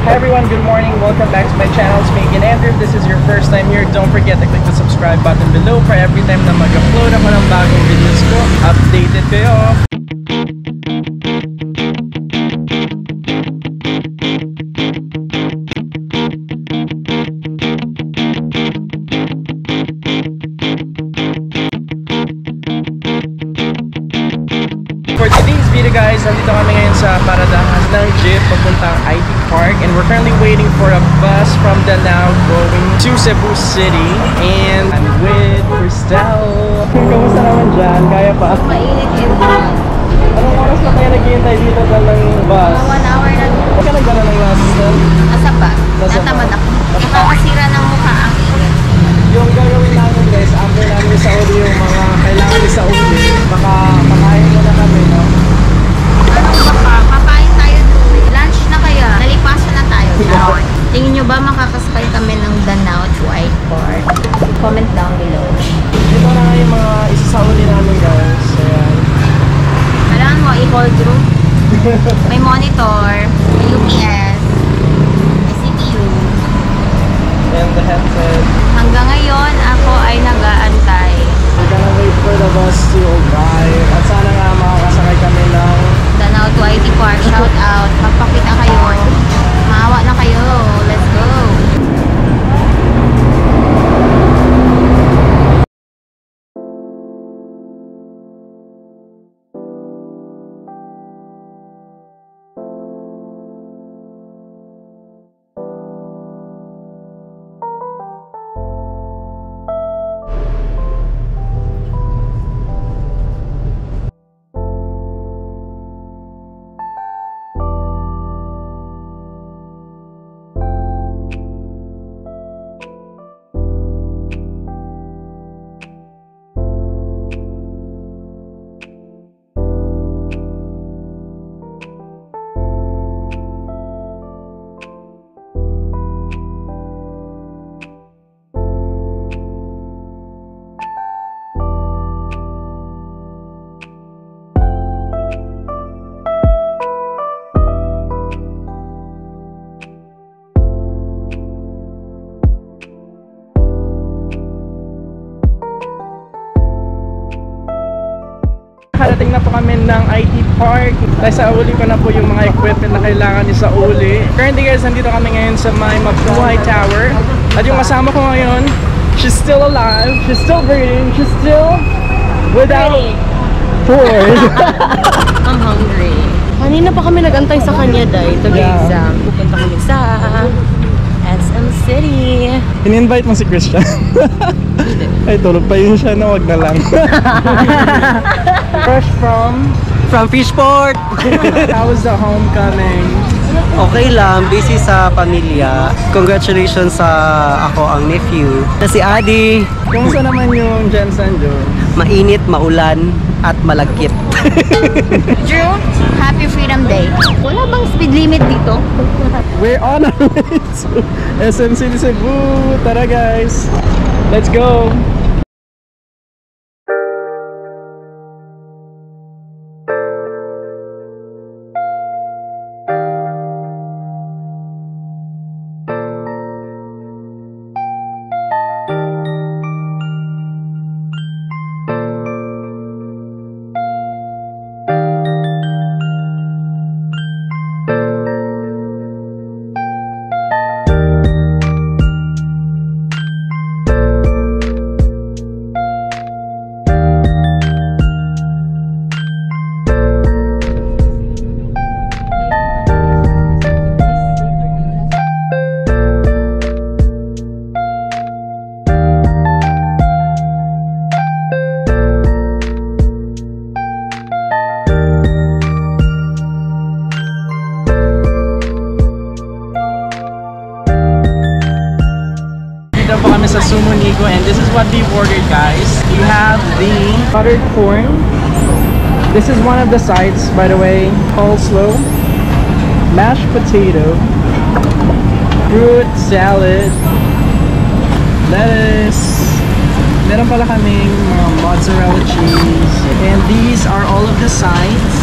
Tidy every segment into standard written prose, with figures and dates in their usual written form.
Hi everyone, good morning. Welcome back to my channel. It's me again, Andrew. If this is your first time here, don't forget to click the subscribe button below for every time na mag-upload ako ng bagong videos ko. Updated kayo! For today's video guys, nandito kami ngayon sa paradahan ng jeep papuntang IT Park, and we're currently waiting for a bus from Danao going to Cebu City, and I'm with Cristel. Kamusta naman dyan? Kaya pa? Mainit-init. Anong oras na tayo naghihintay dito ng bus? 1 hour na. Huwag ka nagdala ng last time? Nasa pa? Nasa Natamad pa. ako. Nakakasira ng mukha ang init. Yung gagawin namin guys, after namin sa uli yung mga kailangan sa uli, baka makain muna kami, no? Anong baka? Papain tayo doon. Lunch na kaya. Nalipasan na tayo. Tingin nyo ba makakasakay kami ng Danao to IT Park? Comment down below. Ito na nga yung mga isa sa uli namin guys. Ayan. Kailangan mo i-hold through. May monitor, may UPS, may CPU. And the headset. Hanggang ngayon, ako ay nag-aantay. We're gonna wait for the bus to arrive. At sana nga makakasakay kami ng Danao to IT Park, shout out. Magpakita kayo. Maawa na kayo. Let's go. Nakarating na po kami ng IT Park. Dahil sa uli ko na po yung mga equipment na kailangan ni sa uli. Currently guys, nandito kami ngayon sa may Mabuhay Tower. At yung kasama ko ngayon, she's still alive, she's still breathing, she's still without food. I'm hungry. Kanina pa kami nag-antay sa kanya dahil ito exam. Pupunta kami sa SM City. In-invite mo si Christian. Ay, tulog pa yun siya na wag na lang. Fresh from Fishport! how was the homecoming? Okay lang, busy sa pamilya. Congratulations sa ako ang nephew. Na si Adi. Kumusta naman yung Jensen Joe? Mainit, maulan, at malagkit. Drew, happy Freedom Day. Wala bang speed limit dito? We're on our way to SM City Cebu. Tara guys, let's go. Sa Sumo Nico, and this is what we've ordered guys. You have the buttered corn. This is one of the sides by the way. Coleslaw, mashed potato, fruit salad, lettuce, meron pala kaming mozzarella cheese, and these are all of the sides.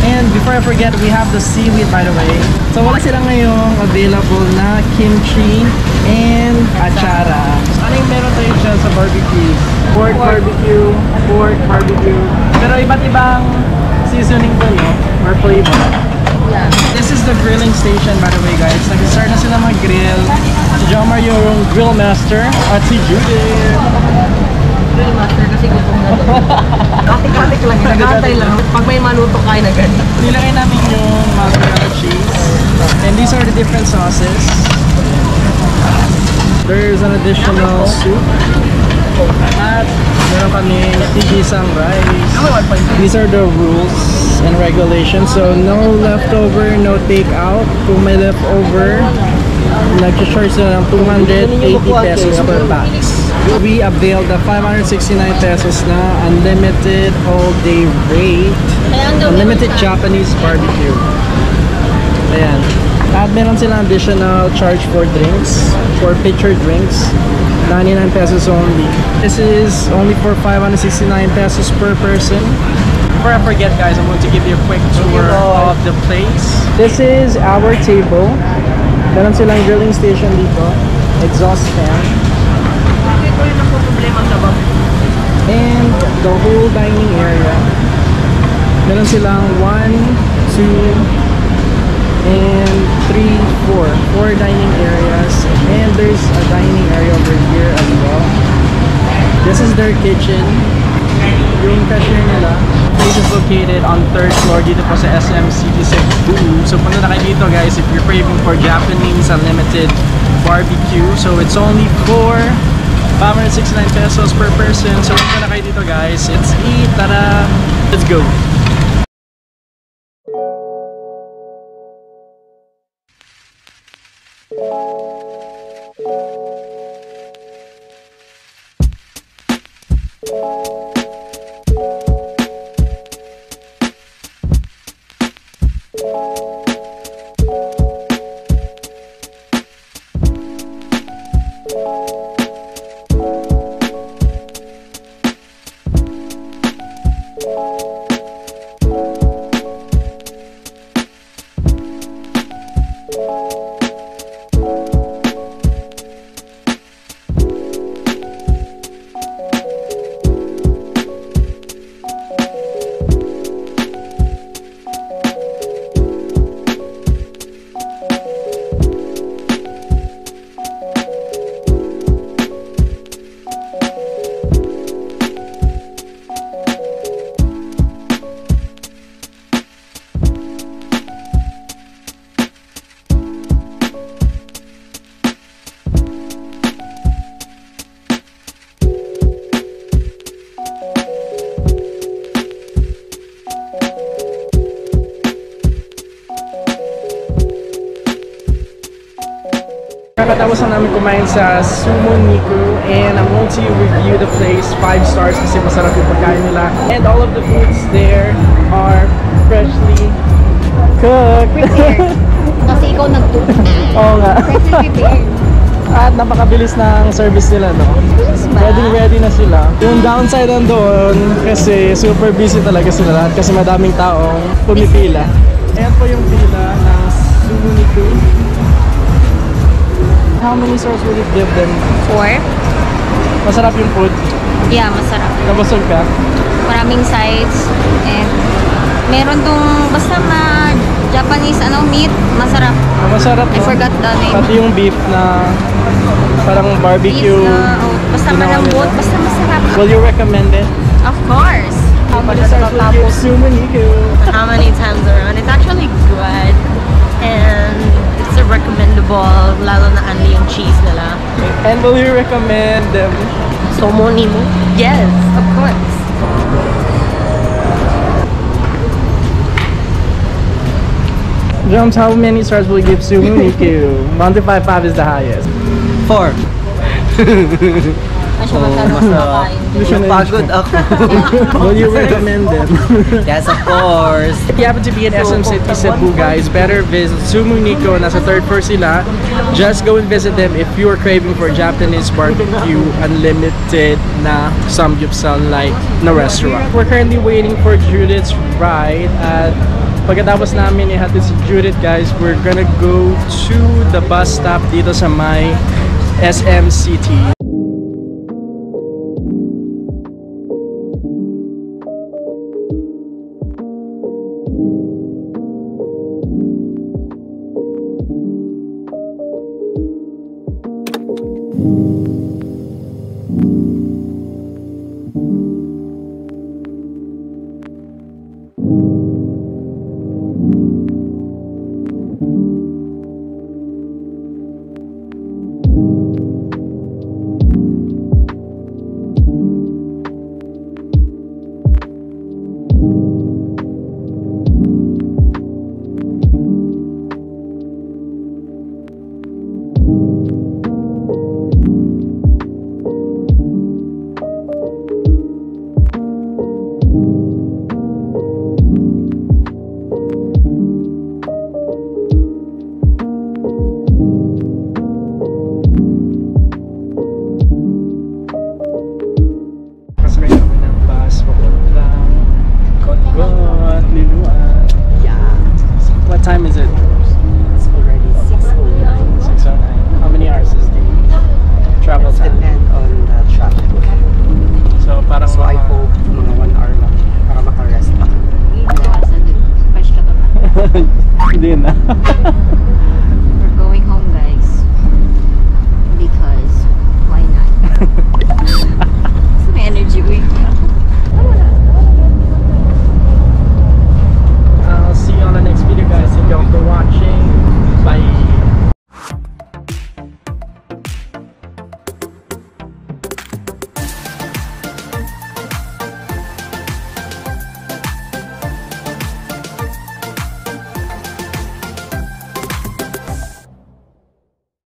And before I forget, we have the seaweed by the way. So wala silang ngayong available na kimchi and achara. So, ano yung meron tayo dyan sa barbecue? Pork barbecue, pork barbecue. Pero iba't ibang seasoning to, no? Or flavor. Yeah. This is the grilling station, by the way, guys. Nag-start na sila mag-grill. Si Jomar yung grill master at si Judith. Grill master kasi gutom na to. Katik-katik lang yun. Nag-atay lang. Pag may maluto kayo na ganyan. Nilagay namin yung mozzarella cheese. And these are the different sauces. There's an additional soup. At meron kami tigisang rice. These are the rules and regulations. So no leftover, no takeout. Kung may leftover, nag-charge sila ng 280 pesos per box. We availed the 569 pesos na unlimited all-day rate. Unlimited Japanese barbecue. Ayan. At meron silang additional charge for drinks, for pitcher drinks. 99 pesos only. This is only for 569 pesos per person. Before I forget, guys, I'm going to give you a quick tour of the place. This is our table. Meron silang grilling station dito. Exhaust fan. And the whole dining area. Meron silang 1, 2, and 3, 4. 4 dining areas. And there's a dining area over here as well. This is their kitchen. Yung cashier nila. Place is located on 3rd floor dito po sa SM City Cebu. So punta na kayo dito, guys, if you're craving for Japanese unlimited barbecue. So it's only for 569 pesos per person. So punta na kayo dito, guys. It's eat. Tara! Let's go! Kakatapos na namin kumain sa Sumo Niku and I'm going to review the place 5 stars kasi masarap yung pagkain nila. And all of the foods there are freshly cooked. Prepared. Kasi ikaw nag-cook. Oo nga. Freshly prepared. At napakabilis ng service nila, no? Ready na sila. Yung downside doon kasi super busy talaga sila lahat kasi madaming taong pumipila. Ayan po yung pila ng Sumo Niku. How many stars would you give them? 4. Masarap yung food. Yeah, masarap. Nabusog ka? Maraming sides. And meron tong basta Japanese meat. Masarap. Masarap, no? I forgot the name. Pati yung beef na parang barbecue. Beef na, basta ginawa malambot. nila. Basta masarap. Will you recommend it? Of course. How many stars would you give Sumo Niku? How many times around? It's actually good. And it's a recommendable, lalo na only yung cheese nila. And will you recommend them? Sumo Niku? Yes, of course. Jones, how many stars will you give Sumo Niku? 1 to 5, 5 is the highest. 4. Ay, siya magkano kumakain. Napagod ako. Will you recommend them? Yes, of course. If you happen to be in SM City Cebu, guys, better visit Sumo Niku. Nasa 3rd floor sila. Just go and visit them if you are craving for Japanese barbecue, unlimited na samgyeopsal like na restaurant. We're currently waiting for Judith's ride at Pagkatapos namin ihatid si Judith guys, we're gonna go to the bus stop dito sa may SM City.